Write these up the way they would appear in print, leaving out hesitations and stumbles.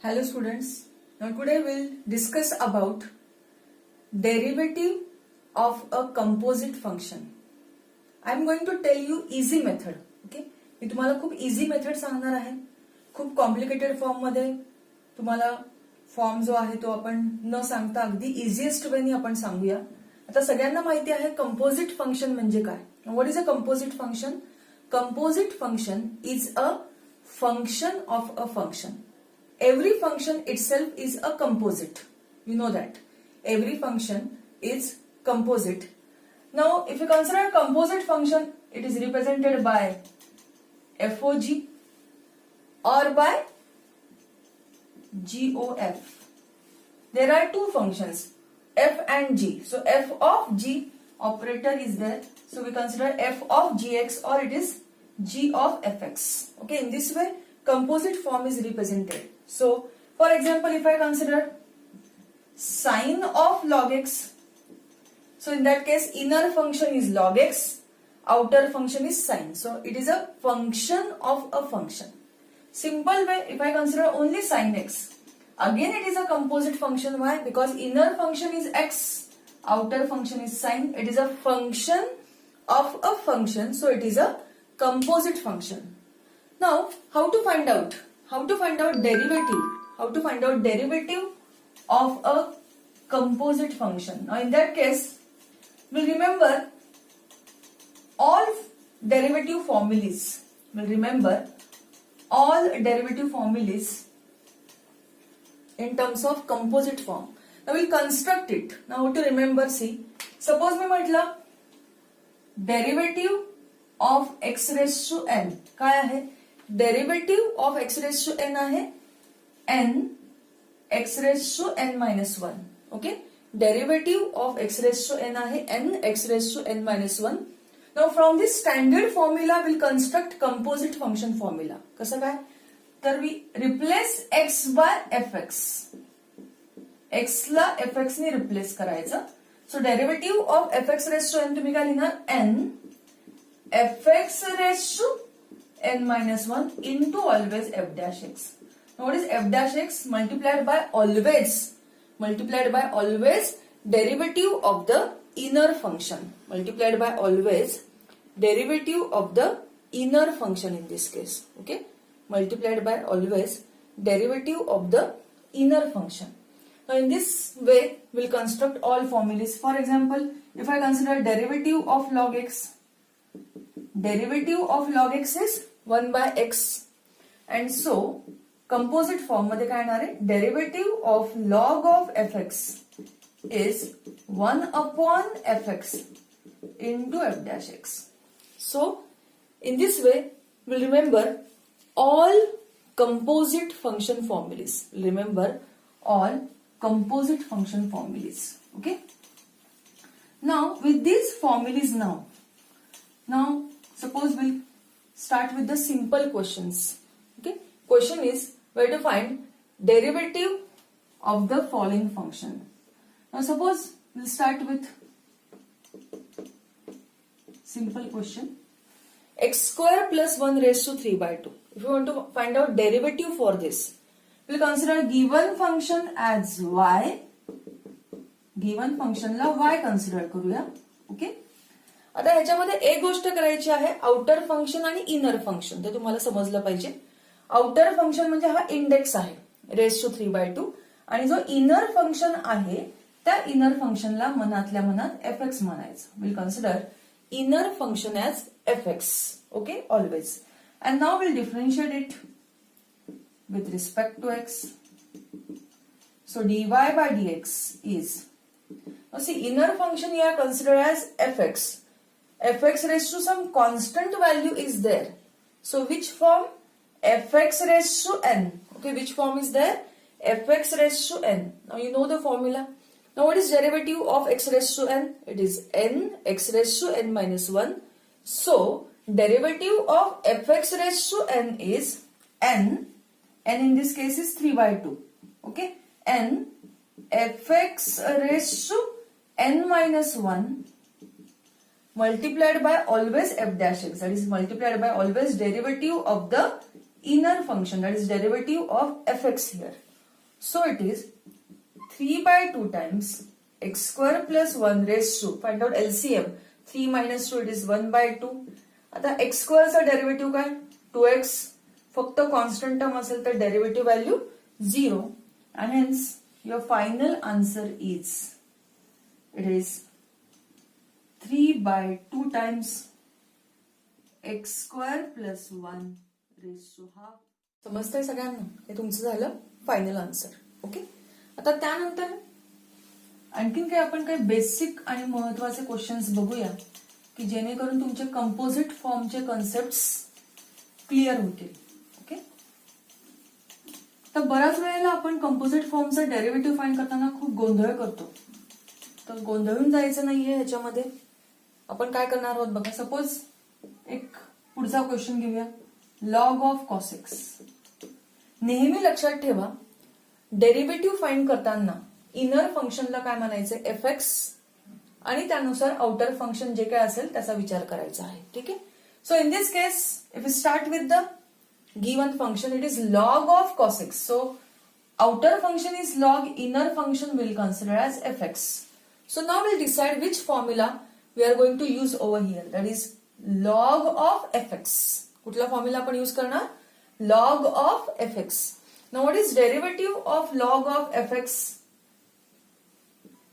Hello students, now today we'll discuss about derivative of a composite function. I am going to tell you easy method. Okay, मी तुम्हाला खूप easy method सांगणार आहे. खूप complicated form मध्ये तुम्हाला form जो आहे तो आपण न सांगता अगदी इझिएस्ट वेनी आपण सांगूया. आता सगळ्यांना माहिती आहे कंपोजिट फंक्शन म्हणजे काय. What is a composite function? Composite function is a function of a function. Every function itself is a composite. You know that. Every function is composite. Now, if you consider a composite function, it is represented by FOG or by GOF. There are two functions, F and G. So, F of G operator is there. So, we consider F of Gx or it is G of Fx. Okay, in this way, composite form is represented. So, for example, if I consider sine of log x, so in that case, inner function is log x, outer function is sine. So, it is a function of a function. Simple way, if I consider only sine x, again it is a composite function. Why? Because inner function is x, outer function is sine. It is a function of a function. So, it is a composite function. Now, how to find out? How to find out derivative? How to find out derivative of a composite function? Now, in that case, we'll remember all derivative formulas. We'll remember all derivative formulas in terms of composite form. Now, we'll construct it. Now, how to remember? See, suppose me म्हटलं derivative of x raised to n काय आहे? Derivative of x raised to n आहे n x raised to n minus 1. Okay, derivative of x raised to n आहे n x raised to n minus 1. Now from this standard formula we'll construct composite function formula. कसं काय? तर we replace x by fx. x ला fx ने replace करायचं. So derivative of fx raised to n तुम्ही काय लिहिणार? n fx raised to n minus 1 into always f dash x. Now what is f dash x? Multiplied by always derivative of the inner function. Multiplied by always derivative of the inner function in this case. Okay, multiplied by always derivative of the inner function. Now in this way we'll construct all formulas. For example, if I consider derivative of log x, derivative of log x is 1 by x, and so composite form मध्ये काय येणार आहे? Derivative of log of fx is 1 upon fx into f dash x. So in this way we'll remember all composite function formulas. Remember all composite function formulas. Okay. Now with these formulas now suppose we'll start with the simple questions. Okay, question is where to find derivative of the following function. Now suppose we'll start with simple question, x square plus 1 raised to 3 by 2. If you want to find out derivative for this, we'll consider given function as y. Given function La y consider करूया. Okay, आता ह्याच्यामध्ये एक गोष्ट करायची आहे, outer function आणि inner function. ते तुम्हाला समजलं पाहिजे. आउटर फंक्शन म्हणजे हा इंडेक्स आहे रेस टू 3 by 2, आणि जो इनर फंक्शन आहे त्या इनर फंक्शनला मनातल्या मनात fx म्हणायचं. Will consider inner function as fx. Okay, always. And now will differentiate it with respect to x. सो dy by dx is, now see, inner function you are considered as fx. Fx raised to some constant value is there. So which form? Fx raised to n. Okay, which form is there? Fx raised to n. Now you know the formula. Now what is derivative of x raised to n? It is n x raised to n minus 1. So derivative of fx raised to n is n. N in this case is 3 by 2. Okay, n fx raised to n minus 1 multiplied by always f dash x, that is multiplied by always derivative of the inner function, that is derivative of fx here. So it is 3/2 times x square plus 1 raised to, find out LCM, 3 minus 2 it is 1/2. आता x square चा derivative काय 2x, फक्त constant term असेल तर derivative value 0 and hence your final answer is it is 3/2 times x square plus 1 raised to half. समजतंय सगळ्यांना? हे तुमचं झालं फायनल आन्सर. ओके, आता त्यानंतर आणखीन काही आपण काही बेसिक आणि महत्वाचे क्वेश्चन्स बघूया की जेणेकरून तुमचे कंपोजिट फॉर्मचे कन्सेप्ट क्लिअर होतील. ओके, तर बऱ्याच वेळेला आपण कंपोजिट फॉर्मचा डेरिव्हेटिव्ह फाइंड करताना खूप गोंधळ करतो. तर गोंधळून जायचं नाहीये ह्याच्यामध्ये. आपण काय करणार आहोत बघा. सपोज एक पुढचा क्वेश्चन घेऊया, लॉग ऑफ कॉस एक्स. नेहमी लक्षात ठेवा डेरिव्हेटिव्ह फाइंड करताना इनर फंक्शनला काय म्हणायचं एफ एक्स आणि त्यानुसार आउटर फंक्शन जे काय असेल त्याचा विचार करायचा आहे. ठीक आहे. So in this case if you start with the given function it is log of cos x. So outer function is log, inner function will consider as f x. So now will decide which formula we are going to use over here. That is log of f x. कुठला formula आपण use करणार? Log of f x. Now what is derivative of log of fx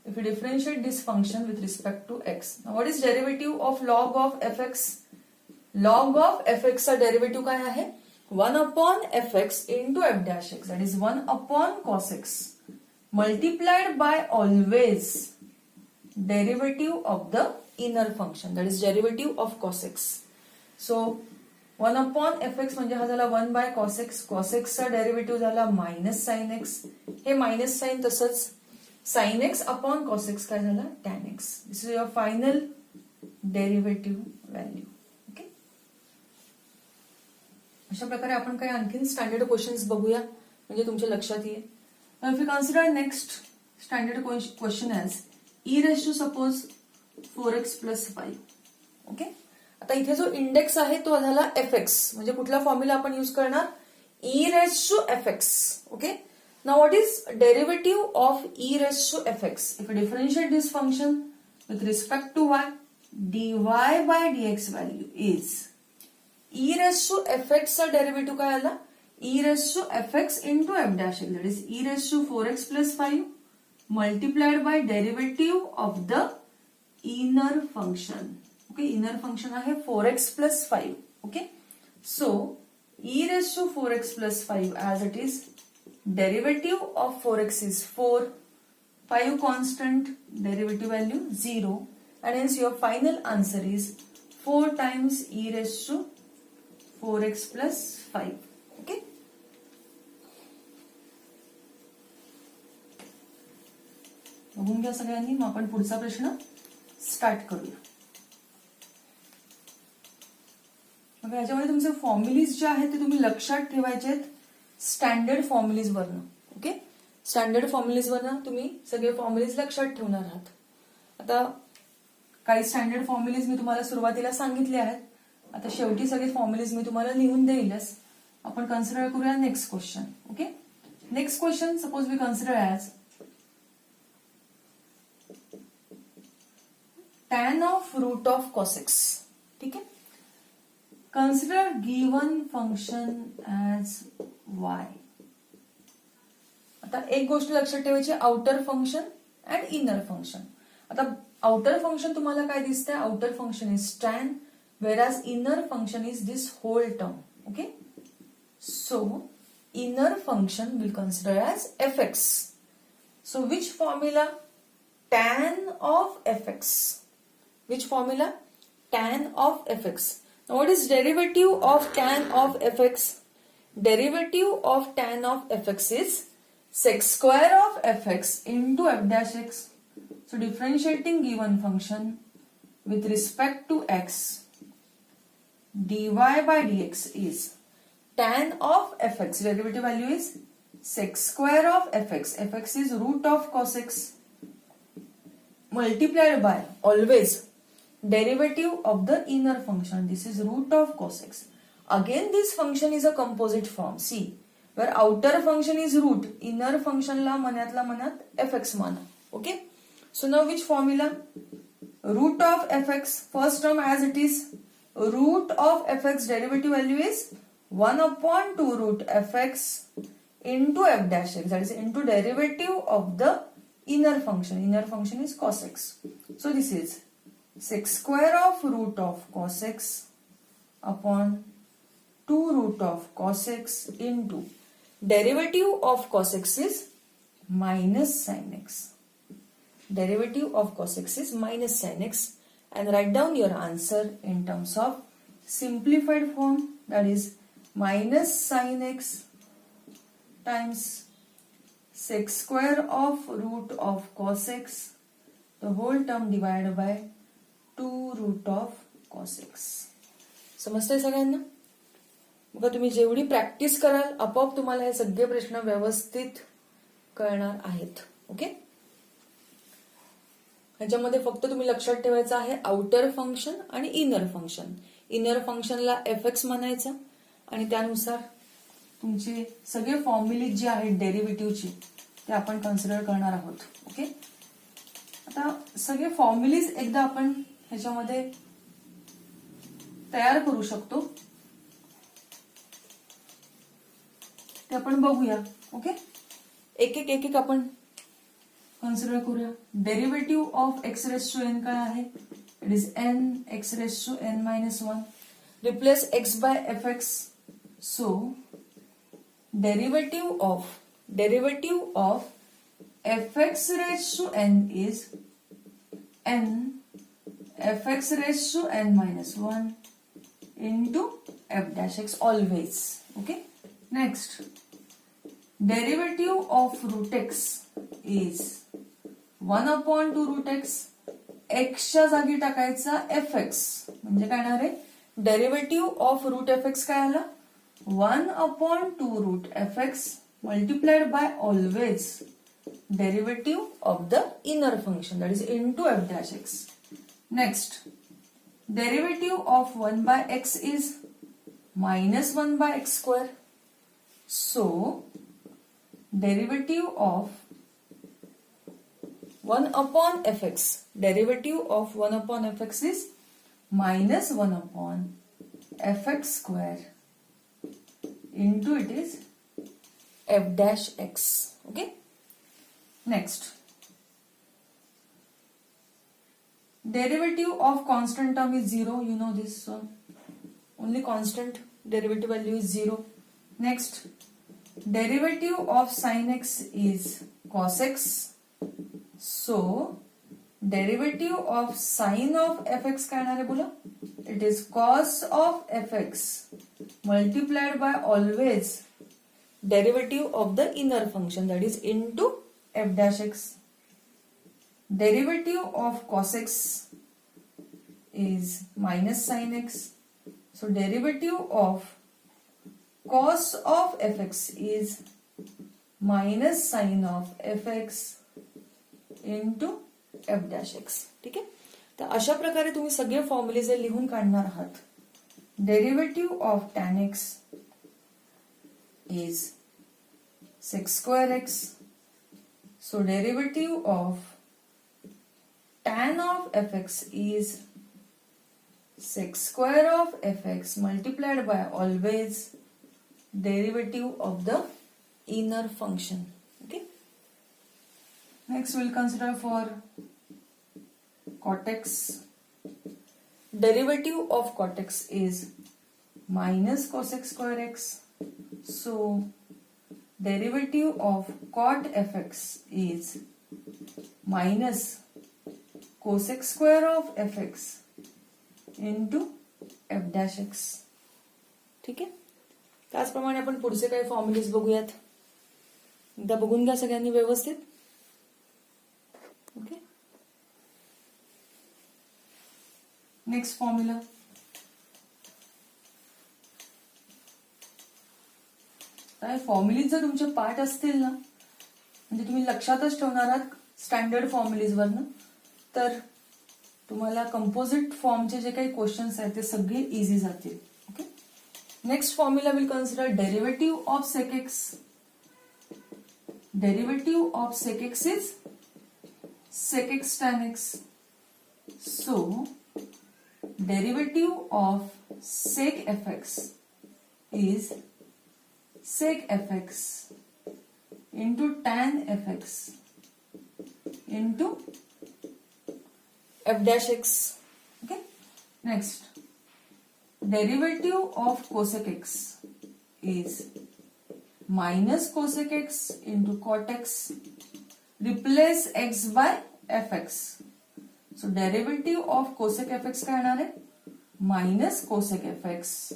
if you differentiate this function with respect to x? Now what is derivative of log of fx? Log of fx चा derivative काय आहे? 1 upon fx into f dash x, that is 1 upon cos x multiplied by always derivative of the inner function, that is derivative of cos x. So 1 upon fx म्हणजे हा झाला 1 by cos x. cos x चा derivative झाला minus sine x. हे minus sine तसंच sine x upon cos x काय झाला tan x. This is your final derivative value. Okay, अशा प्रकारे आपण काही आणखीन स्टँडर्ड क्वेश्चन्स बघूया म्हणजे तुमच्या लक्षात येईल. If you consider next standard question as e raised to suppose 4x plus 5. Okay, आता इथे जो इंडेक्स आहे तो झाला एफ एक्स. म्हणजे कुठला फॉर्म्युला आपण यूज करणार? E raise to f x. Okay, now what is derivative of e raise to f x? If you differentiate this function with respect to y, dy by dx value is e raise to f x चा derivative काय आला? E raise to f x into f dash x, that is e raise to 4x plus 5 multiplied by derivative of the inner function. Okay, inner function आहे 4x plus 5. Okay, so e raised to 4x plus 5 as it is derivative of 4x is 4, 5 constant, derivative value 0, and hence your final answer is 4 times e raised to 4x plus 5. Okay, बघून घ्या सगळ्यांनी. मग आपण पुढचा प्रश्न start करूया. मग याच्यामध्ये तुमचे फॉर्म्युलीज जे आहेत ते तुम्ही लक्षात ठेवायचे स्टँडर्ड फॉर्म्युलीज वरनं. ओके, स्टँडर्ड फॉर्म्युलीज वरनं तुम्ही सगळे फॉर्म्युलीज लक्षात ठेवणार आहात. आता काही स्टँडर्ड फॉर्म्युलीज मी तुम्हाला सुरुवातीला सांगितले आहेत. आता शेवटी सगळे फॉर्म्युलीज मी तुम्हाला लिहून देईलच. आपण कन्सिडर करूया next question. Okay, next question suppose we consider as tan of root of cos x. ठीक है, consider given function as y. आता एक गोष्ट लक्षात ठेवायची, outer function and inner function. आता आउटर फंक्शन तुम्हाला काय दिसतंय? Outer function is tan, whereas inner function is this whole term. Okay, so inner function will consider as fx. So which formula? Tan of fx. Which formula? Tan of fx. Now what is derivative of tan of fx? Derivative of tan of fx is sec square of fx into f dash x. So differentiating given function with respect to x, dy by dx is tan of fx. Derivative value is sec square of fx. Fx is root of cos x multiplied by always derivative of the inner function. This is root of cos x. Again this function is a composite form. See, पर outer function is root, इनर फंक्शनला मनातला मनात f माना. Okay, so now which formula? Root of fx, first term as it is, root of fx derivative value is 1 upon 2 root fx into f dash x, that is into derivative of the inner function. Inner function is cos x. So this is sec square of root of cos x upon 2 root of cos x into derivative of cos x is minus sin x. Derivative of cos x is minus sin x, and write down your answer in terms of simplified form, that is minus sin x times sec square of root of cos x, the whole term divided by 2 root of cos x. समजतंय सगळ्यांना? बघा, तुम्ही जेवढी practice कराल आपोआप तुम्हाला हे सगळे प्रश्न व्यवस्थित कळणार आहेत. ओके, ह्याच्यामध्ये फक्त तुम्ही लक्षात ठेवायचं आहे आउटर फंक्शन आणि इनर फंक्शन. इनर फंक्शनला एफ म्हणायचं आणि त्यानुसार तुमचे सगळे फॉर्म्युले जे आहेत डेरिव्हेटिव्हची ते आपण कन्सिडर करणार आहोत. ओके, आता सगळे फॉर्म्युलेज एकदा आपण ह्याच्यामध्ये तयार करू शकतो ते आपण बघूया. ओके, एक एक आपण कन्सिडर करूया. Derivative of x raise to n काय आहे? It is n x raise to n minus 1. Replace x by f x. So derivative of f x raise to n is n f x raise to n minus 1 into f dash x always. Okay, next derivative of root x is 1 upon 2 root x. x च्या जागी टाकायचा fx म्हणजे काय येणार आहे? Derivative of root fx काय आला? 1 upon 2 root fx multiplied by always derivative of the inner function, that is into f dash x. Next, derivative of 1 by x is minus 1 by x square. So, derivative of 1 upon fx, derivative of 1 upon fx is minus 1 upon fx square into it is f dash x. Okay. Next, derivative of constant term is 0. You know this one. Only constant derivative value is 0. Next, derivative of sin x is cos x. So, derivative of sin of fx काय येणार आहे बोला? It is cos of fx multiplied by always derivative of the inner function, that is into f dash x. Derivative of cos x is minus sin x. So derivative of cos of fx is minus sin of fx into f dash x. ठीक आहे, तर अशा प्रकारे तुम्ही सगळे फॉर्म्युले जे लिहून काढणार आहात. Derivative of tan x is sec square x. So derivative of tan of fx is sec square of fx multiplied by always derivative of the inner function. Okay. Next we'll consider for cot x. Derivative of cot x is minus cos x square x. So derivative of cot fx is minus cos x square of fx into f dash x. ठीक आहे, त्याचप्रमाणे आपण पुढचे काही formulas बघूयात. एकदा बघून घ्या सगळ्यांनी व्यवस्थित. Okay, next formula. फॉर्म्युलीज जर तुमचे पाठ असतील ना, म्हणजे तुम्ही लक्षातच ठेवणार आहात स्टँडर्ड फॉर्म्युलीज वरनं, तर तुम्हाला कंपोजिट फॉर्मचे जे काही क्वेश्चन्स आहेत ते सगळे इझी जातील. Okay, Next formula will consider derivative of sec x. Derivative of sec x is sec x tan x. So, derivative of sec fx is sec fx into tan fx into f dash x. Okay. Next, derivative of cosec x is minus cosec x into cot x. Replace x by fx. So derivative of cosec fx काय येणार आहे? Minus cosec fx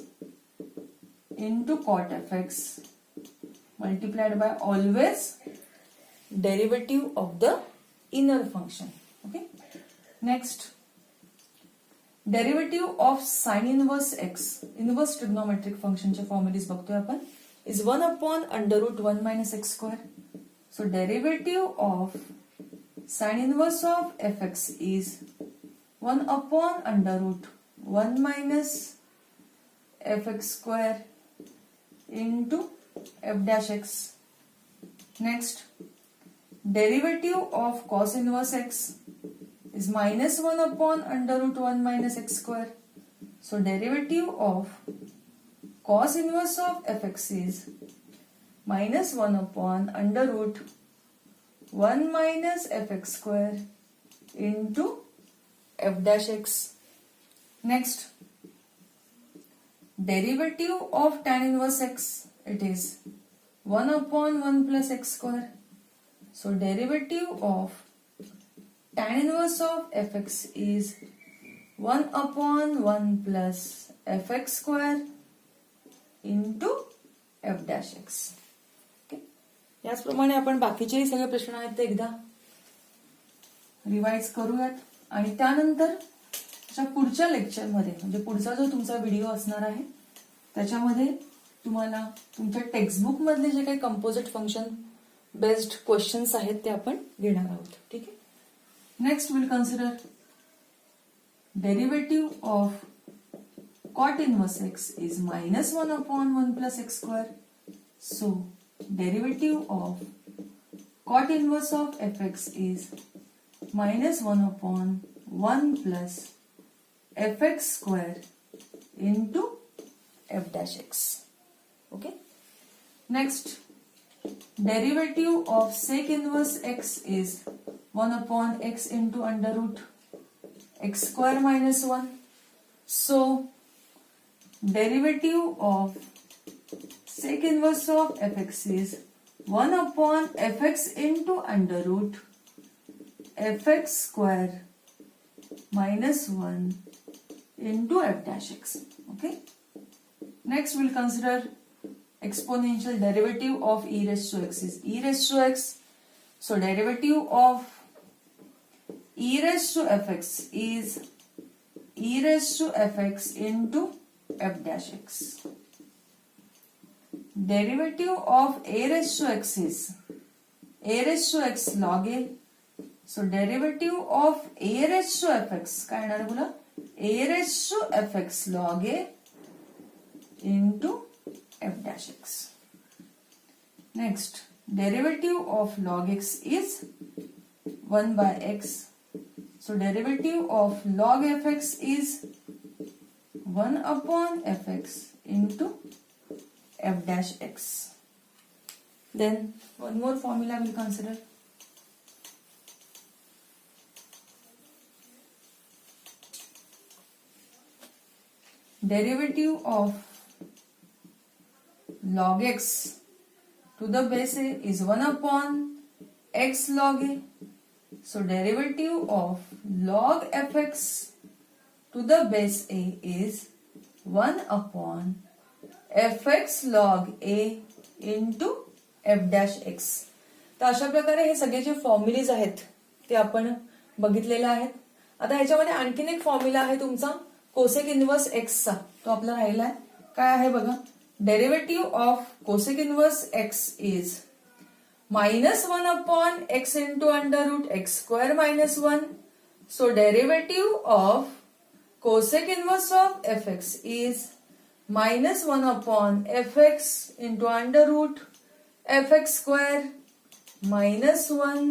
into cot fx multiplied by always derivative of the inner function. Okay. Next, derivative of sin inverse x, inverse trigonometric function चे formulas बघतोय आपण, is 1 upon under root 1 minus x square. So derivative of sin inverse of fx is 1 upon under root 1 minus fx square into f dash x. Next, derivative of cos inverse x is minus 1 upon under root 1 minus x square. So derivative of cos inverse of fx is minus 1 upon under root 1 minus fx square into f dash x. Next, derivative of tan inverse x, it is 1 upon 1 plus x square. So derivative of tan inverse of fx is 1 upon 1 plus fx square into f dash x. Okay. याचप्रमाणे आपण बाकीचेही सगळे प्रश्न आहेत ते एकदा revise करूयात आणि त्यानंतर पुढच्या लेक्चरमध्ये म्हणजे पुढचा जो तुमचा व्हिडिओ असणार आहे त्याच्यामध्ये तुम्हाला तुमच्या टेक्स्टबुक मधले जे काही कंपोजिट फंक्शन बेस्ड क्वेश्चन्स आहेत ते आपण घेणार आहोत. ठीक आहे. Next will consider derivative of cot inverse x is minus 1 upon 1 plus x square. So, derivative of cot inverse of fx is minus 1 upon 1 plus fx square into f dash x. Okay. Next, derivative of sec inverse x is 1 upon x into under root x square minus 1. So, derivative of sec inverse of fx is 1 upon fx into under root fx square minus 1 into f dash x. Okay. Next we'll consider exponential derivative of e raised to x is e raised to x. So derivative of e raised to fx is e raised to fx into f dash x. Derivative of a raised to x is a raised to x log a. So derivative of a raised to fx काय येणार आहे बोला a raised to fx log a into f dash x. Next, derivative of log x is 1 by x. So derivative of log fx is 1 upon fx into f dash x. Then one more formula we'll consider. Derivative of log x to the base a is 1 upon x log a. So derivative of log fx to the base a is 1 upon fx log a into f dash x. तर अशा प्रकारे हे सगळे जे formulas आहेत ते आपण बघितलेले आहेत. आता ह्याच्यामध्ये आणखीन एक फॉर्म्युला आहे तुमचा कोसेक इनवर्स एक्स चा, तो आपला राहिलाय. काय आहे बघा, derivative of cosec inverse x is -1 upon x into under root x square minus 1. So derivative of cosec inverse of fx is -1 upon fx into under root fx square -1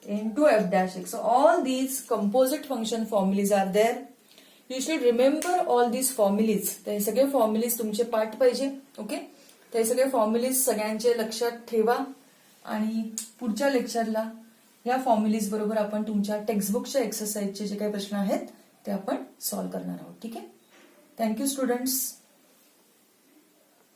into f dash x. So all these composite function formulas are there. You should remember all these formulas. तर हे सगळे फॉर्म्युलीज तुमचे पाठ पाहिजे. Okay, तर हे सगळे फॉर्म्युलीज सगळ्यांचे लक्षात ठेवा आणि पुढच्या लेक्चरला या फॉर्म्युलीज बरोबर आपण तुमच्या टेक्स्टबुकच्या एक्सरसाइजचे जे काही प्रश्न आहेत ते आपण सॉल्व्ह करणार आहोत. ठीक आहे. Thank you students.